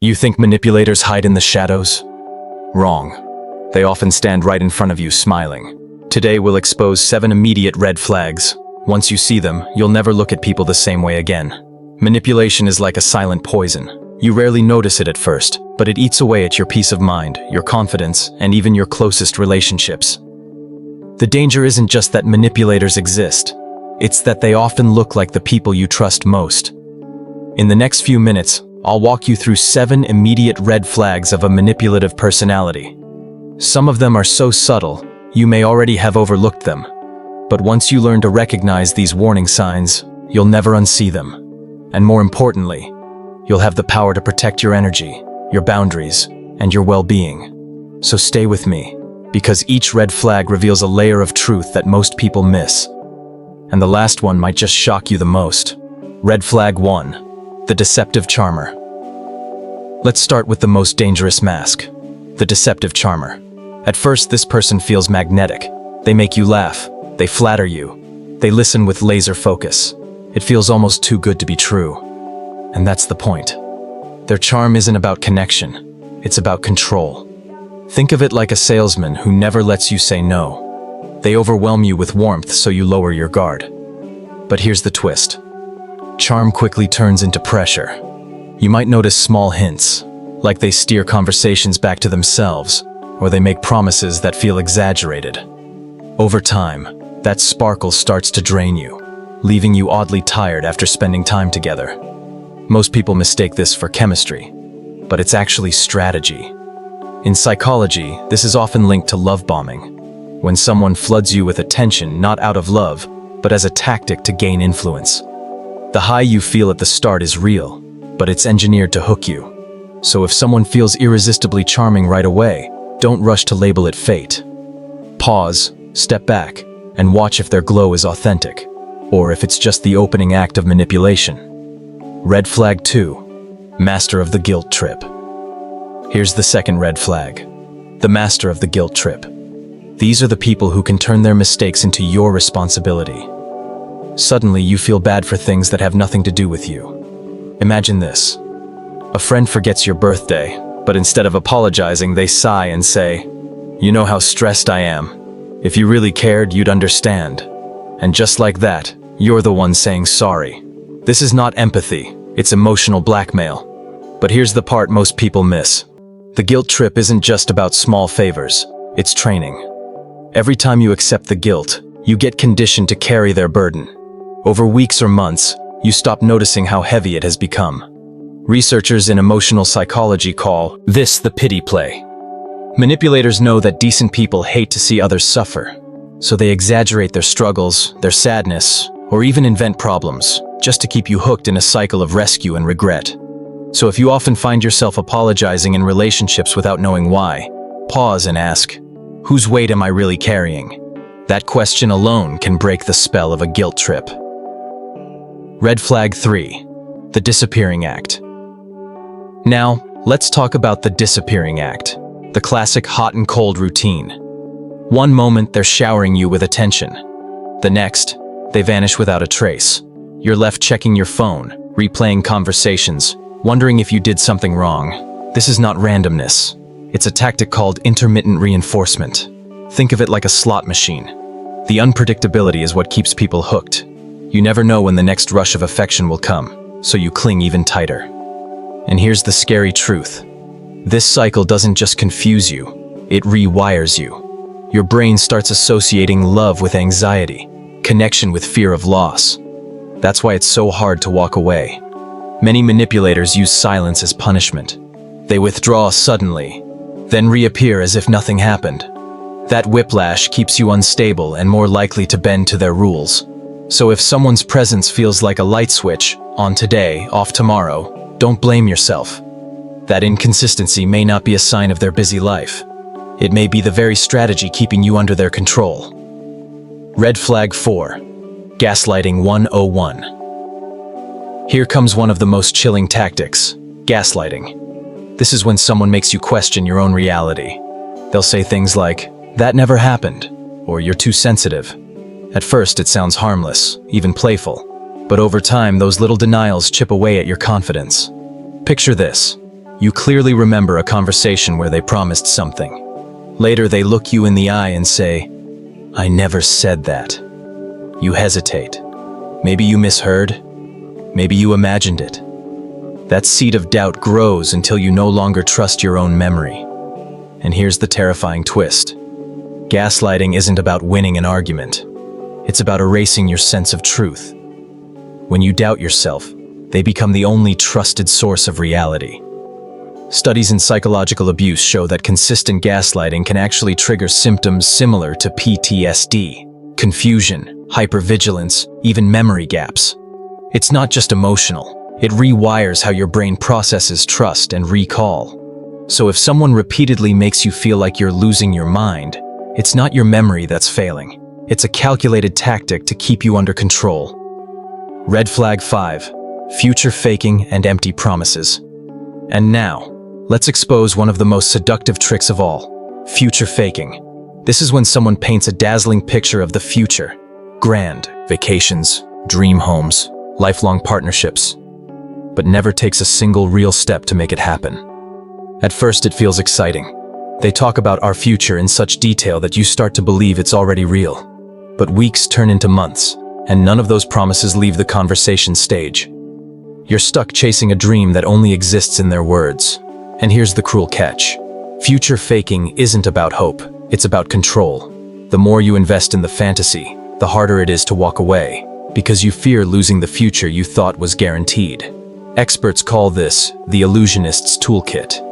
You think manipulators hide in the shadows? Wrong. They often stand right in front of you smiling. Today we'll expose 7 immediate red flags. Once you see them, you'll never look at people the same way again. Manipulation is like a silent poison. You rarely notice it at first, but it eats away at your peace of mind, your confidence, and even your closest relationships. The danger isn't just that manipulators exist. It's that they often look like the people you trust most. In the next few minutes, I'll walk you through 7 immediate red flags of a manipulative personality. Some of them are so subtle, you may already have overlooked them. But once you learn to recognize these warning signs, you'll never unsee them. And more importantly, you'll have the power to protect your energy, your boundaries, and your well-being. So stay with me, because each red flag reveals a layer of truth that most people miss. And the last one might just shock you the most. Red flag 1. The deceptive charmer. Let's start with the most dangerous mask, the deceptive charmer. At first, this person feels magnetic. They make you laugh. They flatter you. They listen with laser focus. It feels almost too good to be true. And that's the point. Their charm isn't about connection. It's about control. Think of it like a salesman who never lets you say no. They overwhelm you with warmth so you lower your guard. But here's the twist. Charm quickly turns into pressure. You might notice small hints, like they steer conversations back to themselves, or they make promises that feel exaggerated. Over time, that sparkle starts to drain you, leaving you oddly tired after spending time together. Most people mistake this for chemistry, but it's actually strategy. In psychology, this is often linked to love bombing, when someone floods you with attention not out of love, but as a tactic to gain influence. The high you feel at the start is real, but it's engineered to hook you. So if someone feels irresistibly charming right away, don't rush to label it fate. Pause, step back, and watch if their glow is authentic, or if it's just the opening act of manipulation. Red flag 2. Master of the guilt trip. Here's the second red flag. The master of the guilt trip. These are the people who can turn their mistakes into your responsibility. Suddenly, you feel bad for things that have nothing to do with you. Imagine this. A friend forgets your birthday, but instead of apologizing, they sigh and say, "You know how stressed I am. If you really cared, you'd understand." And just like that, you're the one saying sorry. This is not empathy, it's emotional blackmail. But here's the part most people miss. The guilt trip isn't just about small favors, it's training. Every time you accept the guilt, you get conditioned to carry their burden. Over weeks or months, you stop noticing how heavy it has become. Researchers in emotional psychology call this the pity play. Manipulators know that decent people hate to see others suffer, so they exaggerate their struggles, their sadness, or even invent problems, just to keep you hooked in a cycle of rescue and regret. So if you often find yourself apologizing in relationships without knowing why, pause and ask, whose weight am I really carrying? That question alone can break the spell of a guilt trip. Red flag 3. The disappearing act. Now, let's talk about the disappearing act, the classic hot and cold routine. One moment they're showering you with attention. The next, they vanish without a trace. You're left checking your phone, replaying conversations, wondering if you did something wrong. This is not randomness. It's a tactic called intermittent reinforcement. Think of it like a slot machine. The unpredictability is what keeps people hooked. You never know when the next rush of affection will come, so you cling even tighter. And here's the scary truth. This cycle doesn't just confuse you, it rewires you. Your brain starts associating love with anxiety, connection with fear of loss. That's why it's so hard to walk away. Many manipulators use silence as punishment. They withdraw suddenly, then reappear as if nothing happened. That whiplash keeps you unstable and more likely to bend to their rules. So if someone's presence feels like a light switch, on today, off tomorrow, don't blame yourself. That inconsistency may not be a sign of their busy life. It may be the very strategy keeping you under their control. Red flag 4. Gaslighting 101. Here comes one of the most chilling tactics, gaslighting. This is when someone makes you question your own reality. They'll say things like, "That never happened," or "You're too sensitive." At first, it sounds harmless, even playful, but over time, those little denials chip away at your confidence. Picture this. You clearly remember a conversation where they promised something. Later, they look you in the eye and say, "I never said that." You hesitate. Maybe you misheard. Maybe you imagined it. That seed of doubt grows until you no longer trust your own memory. And here's the terrifying twist. Gaslighting isn't about winning an argument. It's about erasing your sense of truth. When you doubt yourself, they become the only trusted source of reality. Studies in psychological abuse show that consistent gaslighting can actually trigger symptoms similar to PTSD, confusion, hypervigilance, even memory gaps. It's not just emotional. It rewires how your brain processes trust and recall. So if someone repeatedly makes you feel like you're losing your mind, it's not your memory that's failing. It's a calculated tactic to keep you under control. Red flag 5. Future faking and empty promises. And now, let's expose one of the most seductive tricks of all: future faking. This is when someone paints a dazzling picture of the future. Grand vacations, dream homes, lifelong partnerships, but never takes a single real step to make it happen. At first, it feels exciting. They talk about our future in such detail that you start to believe it's already real. But weeks turn into months, and none of those promises leave the conversation stage. You're stuck chasing a dream that only exists in their words. And here's the cruel catch. Future faking isn't about hope, it's about control. The more you invest in the fantasy, the harder it is to walk away, because you fear losing the future you thought was guaranteed. Experts call this the illusionist's toolkit.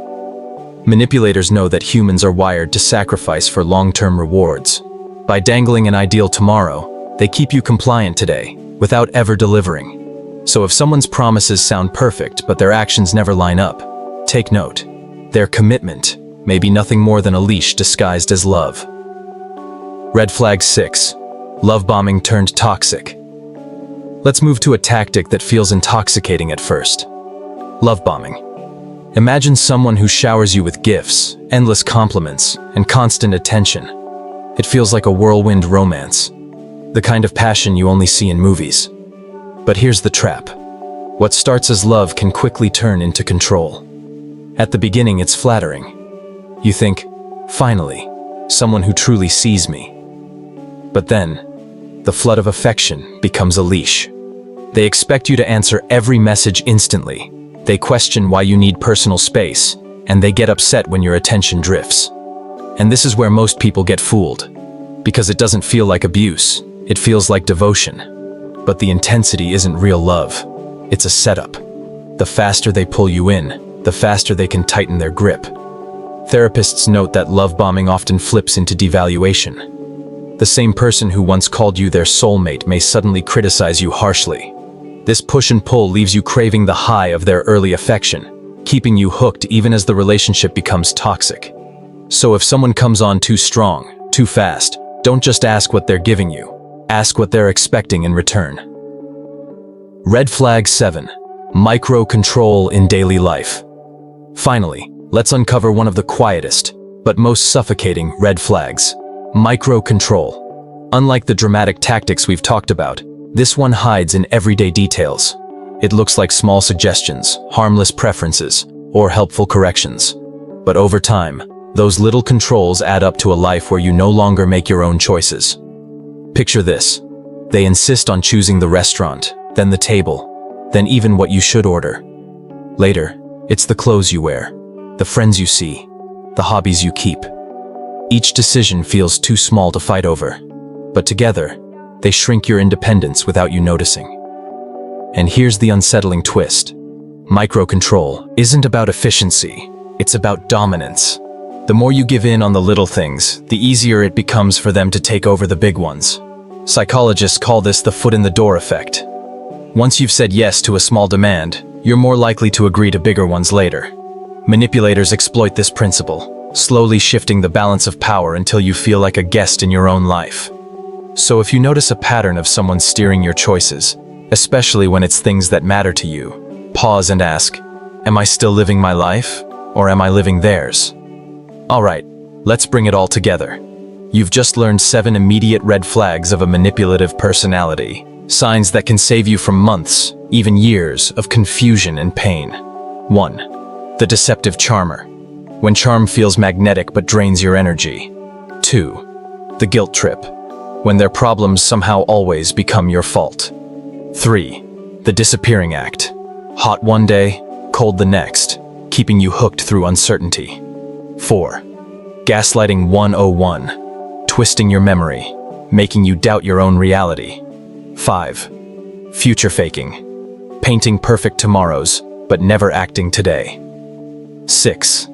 Manipulators know that humans are wired to sacrifice for long-term rewards. By dangling an ideal tomorrow, they keep you compliant today, without ever delivering. So if someone's promises sound perfect but their actions never line up, take note. Their commitment may be nothing more than a leash disguised as love. Red flag 6. Love bombing turned toxic. Let's move to a tactic that feels intoxicating at first. Love bombing. Imagine someone who showers you with gifts, endless compliments, and constant attention. It feels like a whirlwind romance, the kind of passion you only see in movies. But here's the trap. What starts as love can quickly turn into control. At the beginning, it's flattering. You think, finally, someone who truly sees me. But then, the flood of affection becomes a leash. They expect you to answer every message instantly. They question why you need personal space, and they get upset when your attention drifts. And this is where most people get fooled. Because it doesn't feel like abuse, it feels like devotion. But the intensity isn't real love. It's a setup. The faster they pull you in, the faster they can tighten their grip. Therapists note that love bombing often flips into devaluation. The same person who once called you their soulmate may suddenly criticize you harshly. This push and pull leaves you craving the high of their early affection, keeping you hooked even as the relationship becomes toxic. So if someone comes on too strong, too fast, don't just ask what they're giving you. Ask what they're expecting in return. Red flag 7. Micro-control in daily life. Finally, let's uncover one of the quietest, but most suffocating red flags. Micro-control. Unlike the dramatic tactics we've talked about, this one hides in everyday details. It looks like small suggestions, harmless preferences, or helpful corrections. But over time, those little controls add up to a life where you no longer make your own choices. Picture this. They insist on choosing the restaurant, then the table, then even what you should order. Later, it's the clothes you wear, the friends you see, the hobbies you keep. Each decision feels too small to fight over, but together, they shrink your independence without you noticing. And here's the unsettling twist. Micro-control isn't about efficiency, it's about dominance. The more you give in on the little things, the easier it becomes for them to take over the big ones. Psychologists call this the foot-in-the-door effect. Once you've said yes to a small demand, you're more likely to agree to bigger ones later. Manipulators exploit this principle, slowly shifting the balance of power until you feel like a guest in your own life. So if you notice a pattern of someone steering your choices, especially when it's things that matter to you, pause and ask, am I still living my life, or am I living theirs? Alright, let's bring it all together. You've just learned 7 immediate red flags of a manipulative personality, signs that can save you from months, even years, of confusion and pain. 1. The deceptive charmer, when charm feels magnetic but drains your energy. 2. The guilt trip, when their problems somehow always become your fault. 3. The disappearing act, hot one day, cold the next, keeping you hooked through uncertainty. 4. Gaslighting 101, twisting your memory, making you doubt your own reality. 5. Future faking, painting perfect tomorrows, but never acting today. 6.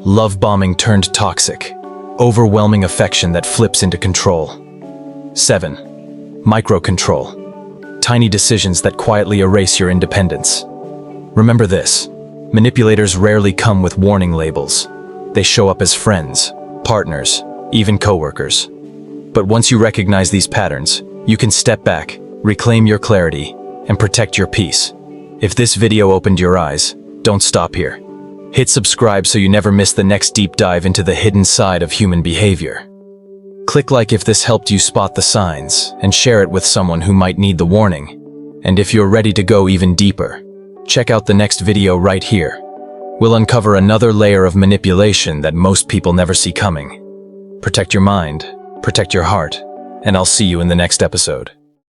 Love bombing turned toxic, overwhelming affection that flips into control. 7. Micro-control, tiny decisions that quietly erase your independence. Remember this, manipulators rarely come with warning labels. They show up as friends, partners, even coworkers. But once you recognize these patterns, you can step back, reclaim your clarity, and protect your peace. If this video opened your eyes, don't stop here. Hit subscribe so you never miss the next deep dive into the hidden side of human behavior. Click like if this helped you spot the signs, and share it with someone who might need the warning. And if you're ready to go even deeper, check out the next video right here. We'll uncover another layer of manipulation that most people never see coming. Protect your mind, protect your heart, and I'll see you in the next episode.